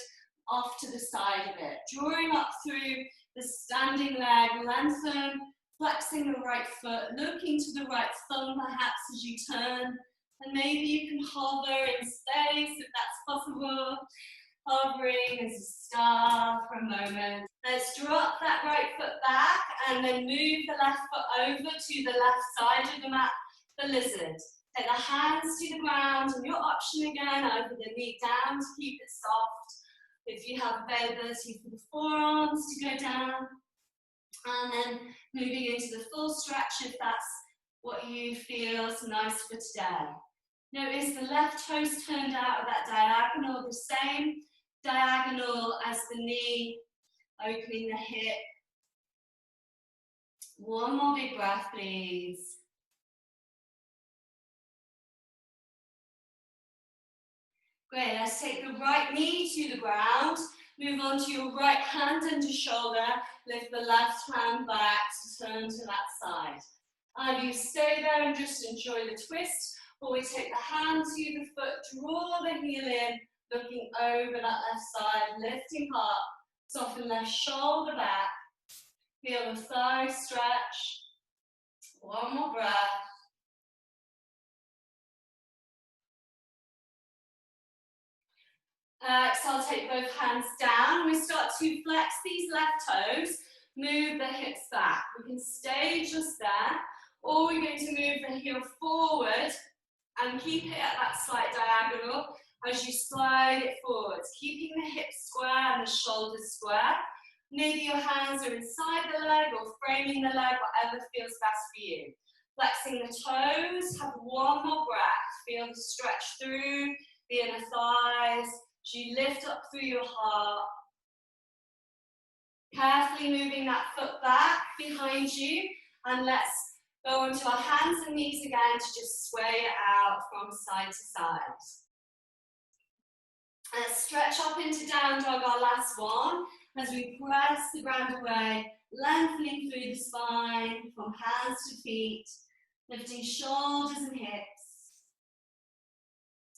off to the side of it. Drawing up through the standing leg, lengthen, flexing the right foot, looking to the right thumb perhaps as you turn. And maybe you can hover in space if that's possible. Hovering as a star for a moment. Let's drop that right foot back and then move the left foot over to the left side of the mat for lizard. Take the hands to the ground and your option again over the knee down to keep it soft. If you have availability for the forearms to go down. And then moving into the full stretch if that's what you feel is nice for today. Notice the left toes turned out of that diagonal, the same diagonal as the knee, opening the hip. One more big breath, please. Great, let's take the right knee to the ground. Move on to your right hand under shoulder. Lift the left hand back to turn to that side. Either you stay there and just enjoy the twist, or we take the hand to the foot, draw the heel in, looking over that left side, lifting heart, soften left shoulder back. Feel the thigh stretch. One more breath. Exhale, take both hands down. We start to flex these left toes, move the hips back. We can stay just there, or we're going to move the heel forward and keep it at that slight diagonal as you slide it forwards, keeping the hips square and the shoulders square. Maybe your hands are inside the leg or framing the leg, whatever feels best for you. Flexing the toes, have one more breath. Feel the stretch through the inner thighs. As you lift up through your heart. Carefully moving that foot back behind you, and let's go onto our hands and knees again to just sway it out from side to side. Stretch up into down dog, our last one, as we press the ground away, lengthening through the spine from hands to feet, lifting shoulders and hips.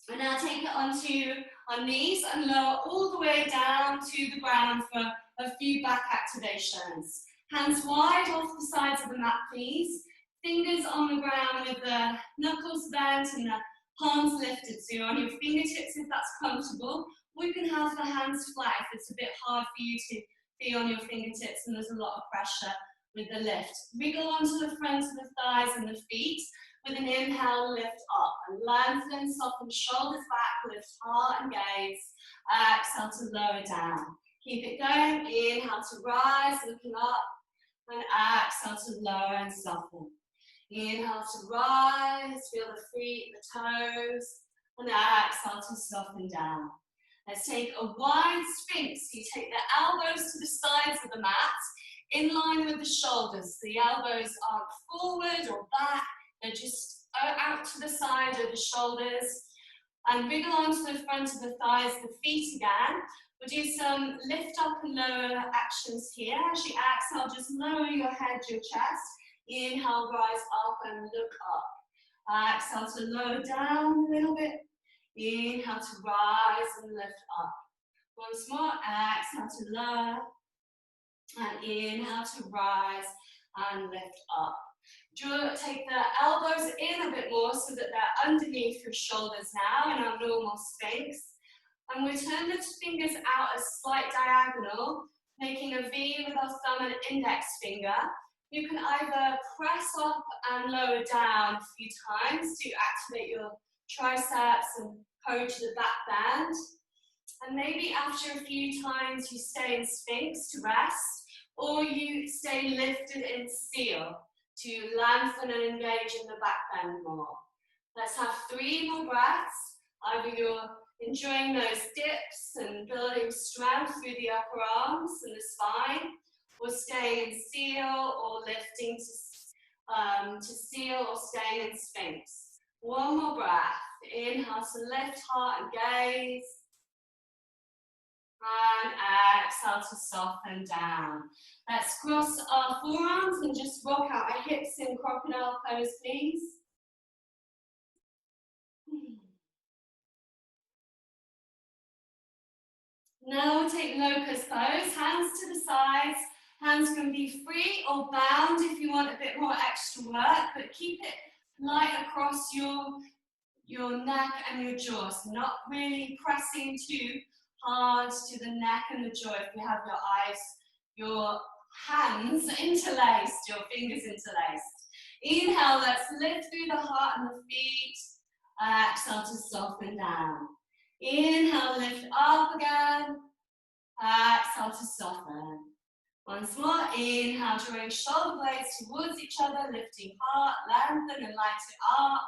And now take it onto our knees and lower all the way down to the ground for a few back activations. Hands wide off the sides of the mat, please. fingers on the ground with the knuckles bent and the palms lifted. So you're on your fingertips if that's comfortable. Or you can have the hands flat if it's a bit hard for you to be on your fingertips and there's a lot of pressure with the lift. Wriggle onto the front of the thighs and the feet. With an inhale, lift up and lengthen, soften shoulders back, lift heart and gaze. Exhale to lower down. Keep it going. Inhale to rise, looking up, and exhale to lower and soften. Inhale to rise, feel the feet, the toes, and exhale to soften down. Let's take a wide sphinx. You take the elbows to the sides of the mat, in line with the shoulders. The elbows aren't forward or back, they're just out to the side of the shoulders. And wriggle onto the front of the thighs, the feet again. We'll do some lift up and lower actions here. As you exhale, just lower your head, your chest. Inhale, rise up and look up. Exhale to lower down a little bit. Inhale to rise and lift up. Once more, exhale to lower. And inhale to rise and lift up. Take the elbows in a bit more so that they're underneath your shoulders now in our normal sphinx. And we turn the fingers out a slight diagonal, making a V with our thumb and index finger. You can either press up and lower down a few times to activate your triceps and coach the back bend. And maybe after a few times you stay in sphinx to rest, or you stay lifted in seal to lengthen and engage in the back bend more. Let's have 3 more breaths. Either you're enjoying those dips and building strength through the upper arms and the spine, or staying in seal or lifting to seal or staying in sphinx. 1 more breath. Inhale to lift heart and gaze. And exhale to soften down. Let's cross our forearms and just rock out our hips in crocodile pose, please. Now we'll take locust pose, hands to the sides. Hands can be free or bound if you want a bit more extra work, but keep it light across your neck and your jaw. So not really pressing too hard to the neck and the jaw. If you have your hands interlaced, your fingers interlaced. Inhale, let's lift through the heart and the feet. Exhale to soften down. Inhale, lift up again. Exhale to soften. Once more, inhale, drawing shoulder blades towards each other, lifting heart, lengthen and light it up.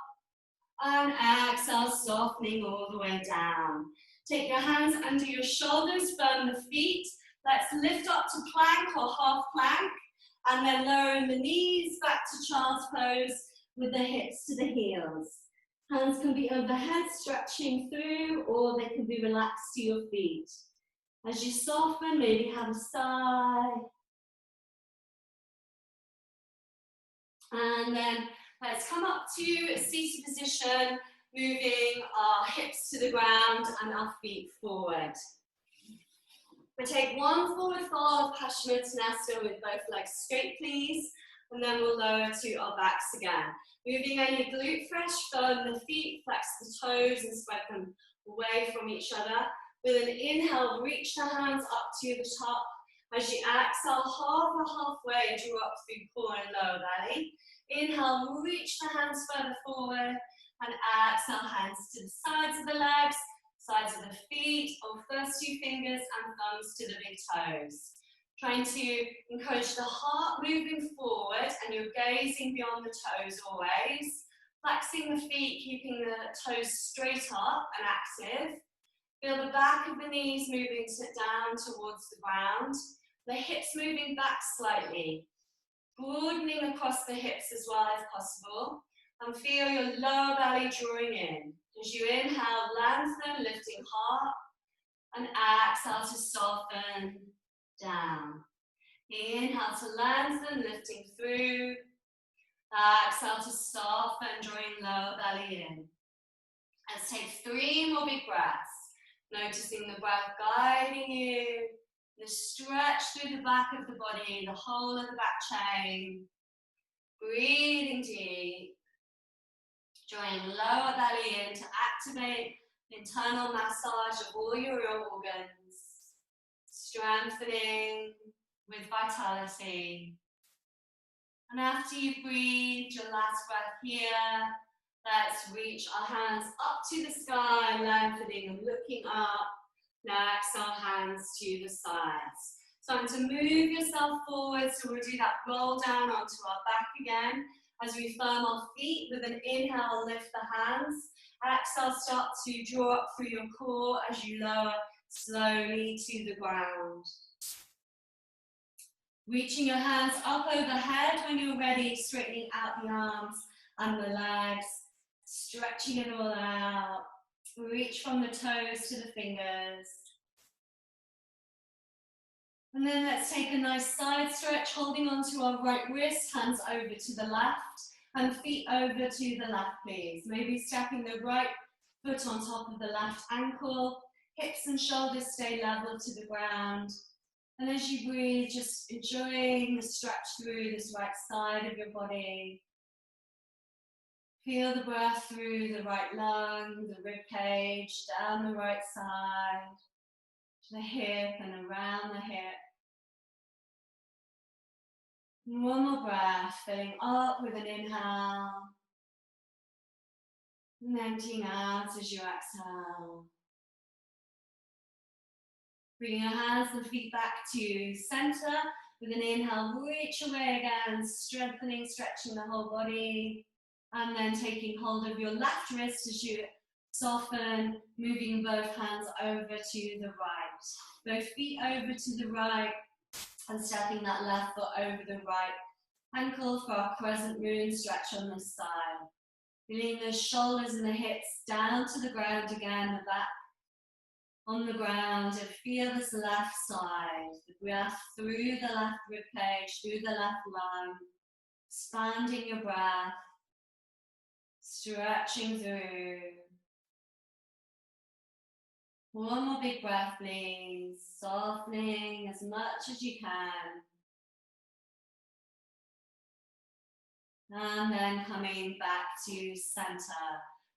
And exhale, softening all the way down. Take your hands under your shoulders, firm the feet. Let's lift up to plank or half plank. And then lowering the knees back to child's pose with the hips to the heels. Hands can be overhead, stretching through, or they can be relaxed to your feet. As you soften, maybe have a sigh. And then let's come up to a seated position, moving our hips to the ground and our feet forward. We take 1 forward fold, Paschimottanasana with both legs straight, please. And then we'll lower to our backs again. Moving any glute fresh, firm the feet, flex the toes and spread them away from each other. With an inhale, reach the hands up to the top. As you exhale, halfway, drop through core and lower belly. Inhale, reach the hands further forward. And exhale, hands to the sides of the legs, sides of the feet, or first 2 fingers and thumbs to the big toes. Trying to encourage the heart moving forward and you're gazing beyond the toes always. Flexing the feet, keeping the toes straight up and active. Feel the back of the knees moving down towards the ground. The hips moving back slightly. Broadening across the hips as well if possible. And feel your lower belly drawing in. As you inhale, lengthen, lifting heart. And exhale to soften down. Inhale to lengthen, lifting through. Exhale to soften, drawing lower belly in. Let's take 3 more big breaths. Noticing the breath guiding you. The stretch through the back of the body, the whole of the back chain. Breathing deep. Drawing lower belly in to activate the internal massage of all your organs. Strengthening with vitality. And after you breathe your last breath here, let's reach our hands up to the sky, lengthening and looking up. Now exhale, hands to the sides. So I'm to move yourself forward, so we'll do that roll down onto our back again. As we firm our feet with an inhale, lift the hands. Exhale, start to draw up through your core as you lower slowly to the ground. Reaching your hands up overhead when you're ready, straightening out the arms and the legs, stretching it all out. Reach from the toes to the fingers. And then let's take a nice side stretch, holding onto our right wrist, hands over to the left, and feet over to the left, please. Maybe stepping the right foot on top of the left ankle, hips and shoulders stay level to the ground. And as you breathe, just enjoying the stretch through this right side of your body. Feel the breath through the right lung, the rib cage, down the right side, to the hip and around the hip. And one more breath, filling up with an inhale, and emptying out as you exhale. Bring your hands and feet back to center with an inhale, reach away again, strengthening, stretching the whole body. And then taking hold of your left wrist as you soften, moving both hands over to the right. Both feet over to the right and stepping that left foot over the right ankle for our crescent moon stretch on this side. Feeling the shoulders and the hips down to the ground again, the back on the ground, and feel this left side, the breath through the left ribcage, through the left lung, expanding your breath, stretching through. One more big breath, please, softening as much as you can. And then coming back to center.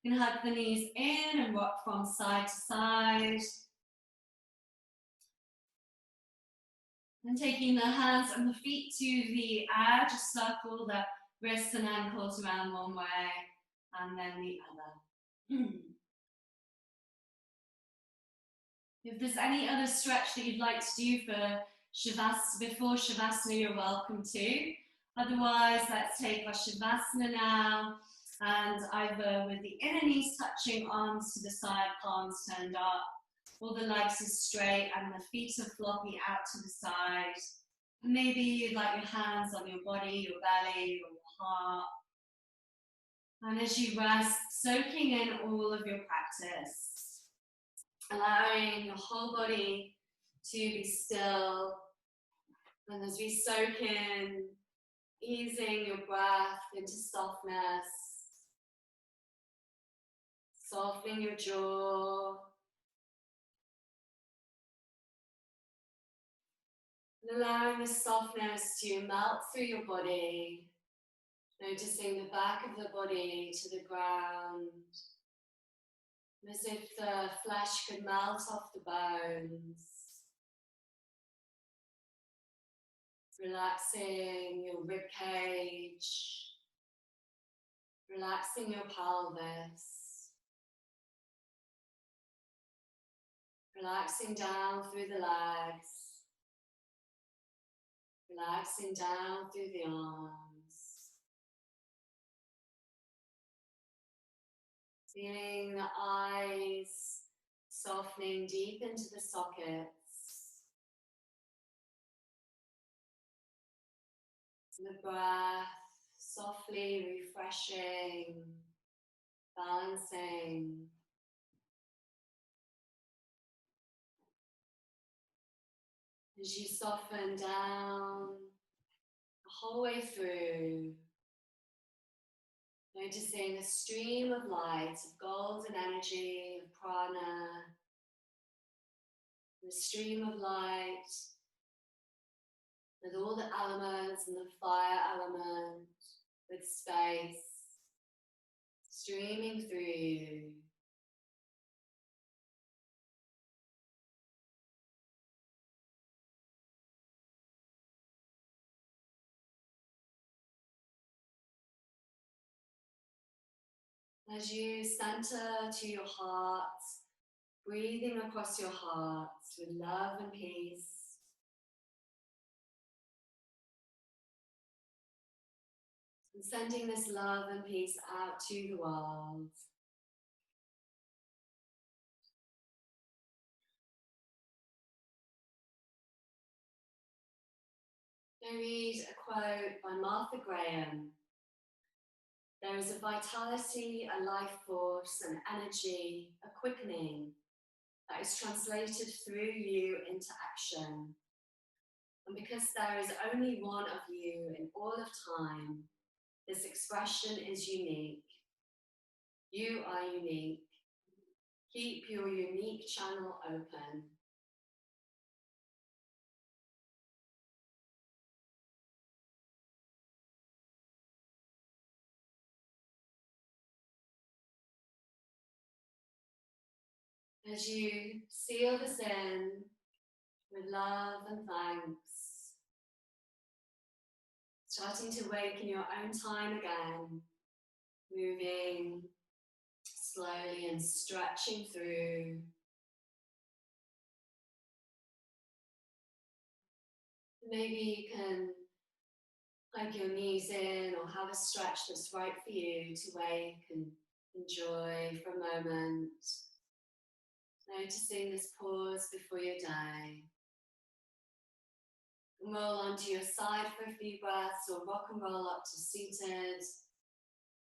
You can hug the knees in and rock from side to side. And taking the hands and the feet to the edge, circle the wrists and ankles around one way and then the other. If there's any other stretch that you'd like to do for before Shavasana, you're welcome to. Otherwise, let's take our Shavasana now, and either with the inner knees touching, arms to the side, palms turned up, or the legs are straight and the feet are floppy out to the side. Maybe you'd like your hands on your body, your belly, or your heart. And as you rest, soaking in all of your practice, allowing your whole body to be still. And as we soak in, easing your breath into softness, softening your jaw, and allowing the softness to melt through your body, noticing the back of the body to the ground, as if the flesh could melt off the bones. Relaxing your rib cage, relaxing your pelvis, relaxing down through the legs, relaxing down through the arms. Feeling the eyes softening deep into the sockets. The breath softly refreshing, balancing. As you soften down the whole way through, noticing a stream of light, of golden energy, of prana, the stream of light with all the elements and the fire element, with space streaming through you. As you center to your heart, breathing across your heart with love and peace. And sending this love and peace out to the world. I read a quote by Martha Graham. There is a vitality, a life force, an energy, a quickening that is translated through you into action. And because there is only one of you in all of time, this expression is unique. You are unique. Keep your unique channel open. As you seal this in with love and thanks, starting to wake in your own time again, moving slowly and stretching through. Maybe you can hug your knees in or have a stretch that's right for you to wake and enjoy for a moment. Noticing this pause before your day. And roll onto your side for a few breaths or rock and roll up to seated.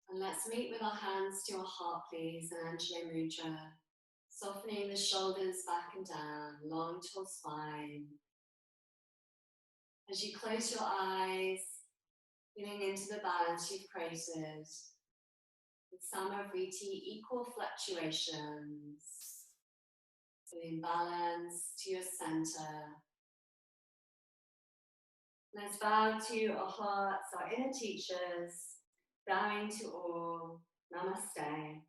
And let's meet with our hands to our heart, please, in Anjali Mudra. Softening the shoulders back and down, long tall spine. As you close your eyes, feeling into the balance you've created. With Samavriti, equal fluctuations. Feeling balance to your center. Let's bow to our hearts, our inner teachers, bowing to all. Namaste.